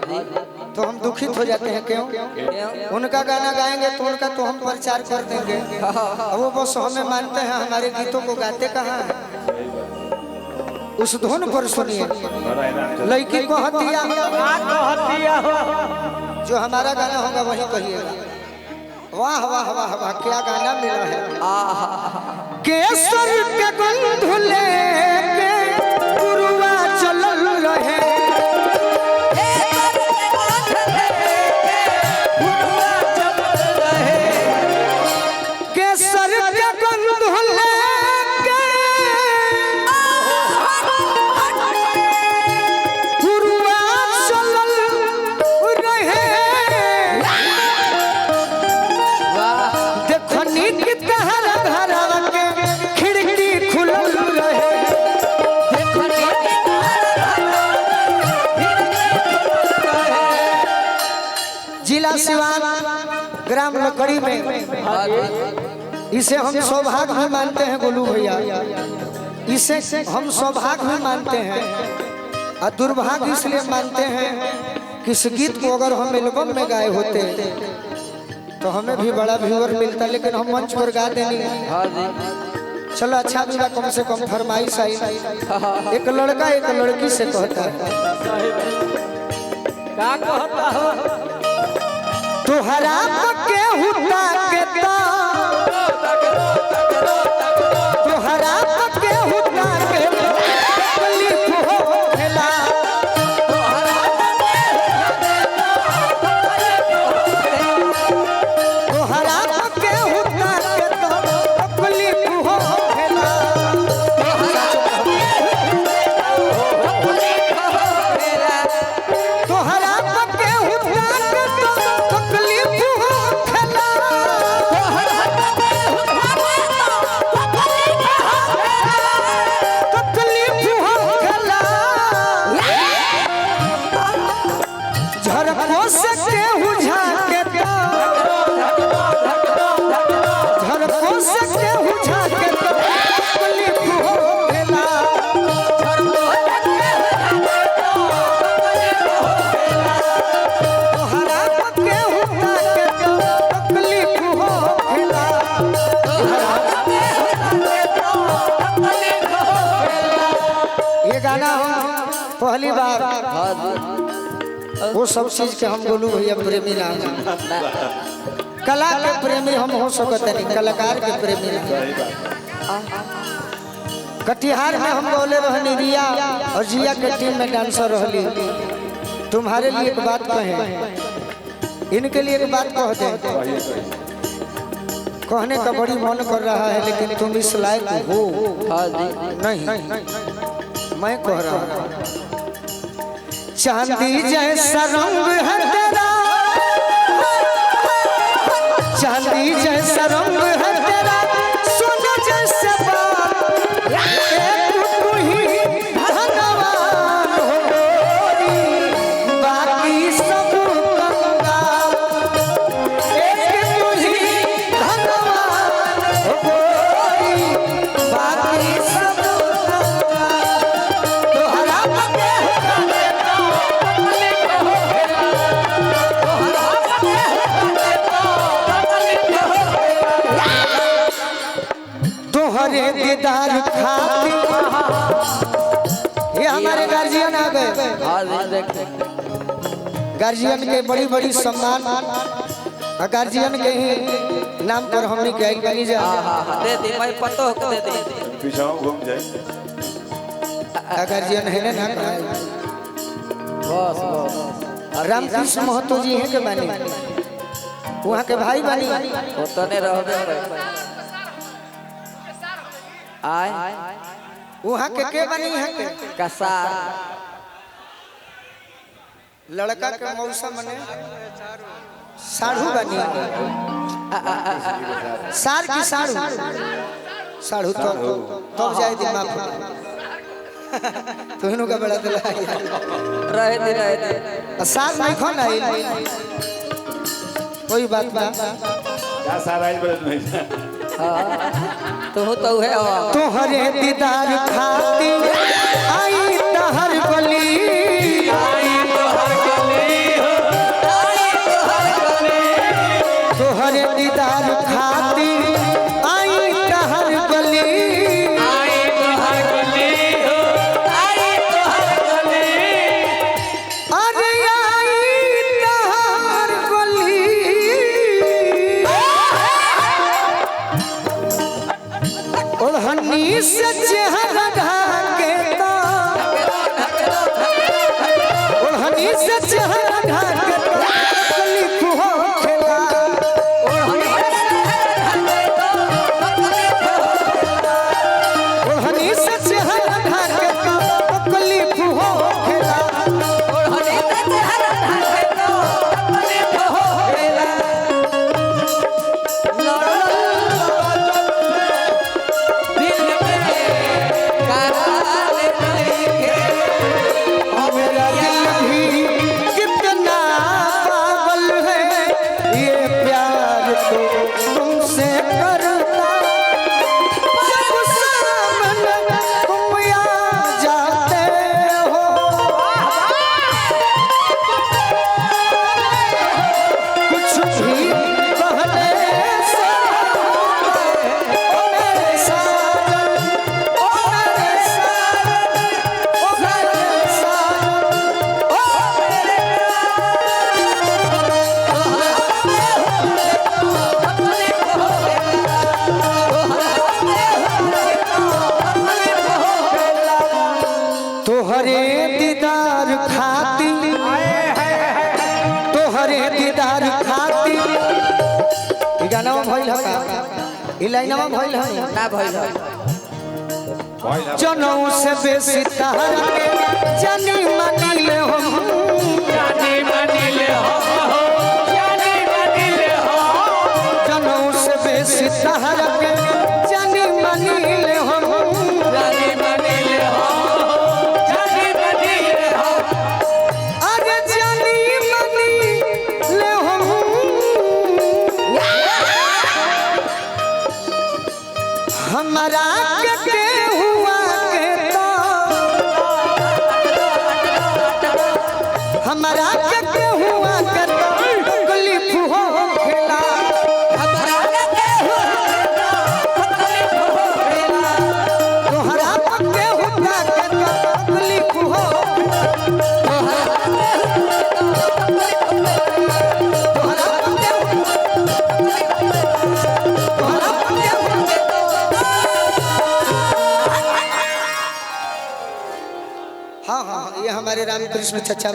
तो हम दुखित हो जाते हैं। क्यों? उनका गाना गाएंगे तो उनका तो हम प्रचार कर देंगे, वो बस हमें मानते हैं, हमारे गीतों को गाते कहाँ हैं। उस धुन पर सुनिए, लड़की को हतिया जो हमारा गाना होगा वही कहिएगा। वाह वाह वाह वाह, क्या गाना मिला है। केसर के गंध लेके पुरवा चलल रहे, केसर के गंध लेके पुरवा चलल रहे। देखनी कि तहरा घरवा के खिड़की खुलल रहे, जिला सिवान ग्राम लकड़ी में इसे हम सौभाग्य भी मानते हैं गोलू भैया, इसे हम सौभाग्य भी मानते हैं और दुर्भाग्य इसलिए मानते हैं कि इस गीत को अगर हम एल्बम में गाए होते तो हमें भी बड़ा व्यूअर मिलता, लेकिन हम मंच पर गा देंगे। चलो अच्छा भी, कम से कम फरमाइश आई। एक लड़का एक लड़की से कहता है, क्या कहता हो तुहरा के हुता के तुहरा के हुता के तकलीफ होखेला, तुहरा के हुता के तकलीफ होखेला, तुहरा के हुता के तकलीफ होखेला, तकलीफ होखेला। झरको से केहू झाके झरको से केहू झाके तकलीफ होखेला, तोहरा केहू झाके तकलीफ होखेला। ये गाना हम पहली बार वो सब चीज के हम बोलू भैया प्रेमी ना, कला के प्रेमी हम हो सकते नहीं, कलाकार के प्रेमी ना। कटिहार में हम बोले रहनी रिया और जिया के टीम में डांसर रहली। तुम्हारे लिए एक बात कहें, इनके लिए एक बात कह दे, कहने का बड़ी मन कर रहा है लेकिन तुम इस लायक हो नहीं, मैं कह रहा हूँ। चांदी जैसा रंग है तेरा, चांदी जैसा रंग है तेरा, सोना जैसा बाल, एक तू ही धनवान हो गोरी, बाकी सब कंगाल, एक तू ही धनवान हो गोरी, बाकी सब कंगाल, तोहरा तोहरे दीदार खातिर। ये हमारे गार्जियन आ गए, गार्जियन के बड़ी बड़ी सम्मान, गार्जियन के ही नाम पर हमने क्या बनी जा दे दे भाई पतो दे दे पीछा घूम जाए। गार्जियन है ना, बस बस रामकृष्ण महतो जी हैं के बानी, वहाँ के भाई बानी, तो नहीं रहोगे आय वहाँ के बानी है के कसार लड़का के मौसम मने साढ़ू बनी, सार की साढ़ू, साढ़ू तो जाए दिमाग तो इन्हों का बड़ा दिला रहे दे सार नहीं खोना कोई बात ना, क्या सारा ही बड़े नहीं तो है तोहरे दीदार खातिर आई तहर गली, आई तहर गली, चेहरा ढाक के तकलीफ हो खेला ओढ़नी से चेहरा ढाक के तकलीफ हो खेला मेरा दिल भी कितना पागल है ये प्यार तो तुमसे करता जब सामने तुम आ जाते हो कुछ भी कहने से ओ मेरे साजन ओ मेरे साजन ओ मेरे साजन तोहरे दीदार खाती तोहरे दीदार खाती ई गाना भइल है ई लाइनवा भइल है ना भइल है जनऊ से बेसी तहरा के जानी मानिले हम जनऊ से बेसी तहरा के जानी मानिले हम अरे जानी मानिले हम हमारा के हुआ के तो हमारा के हुआ के तो तकलीफ हो खेला तोहरा के हुआ के तो तकलीफ हो हाँ हाँ ये हमारे रामकृष्ण चचा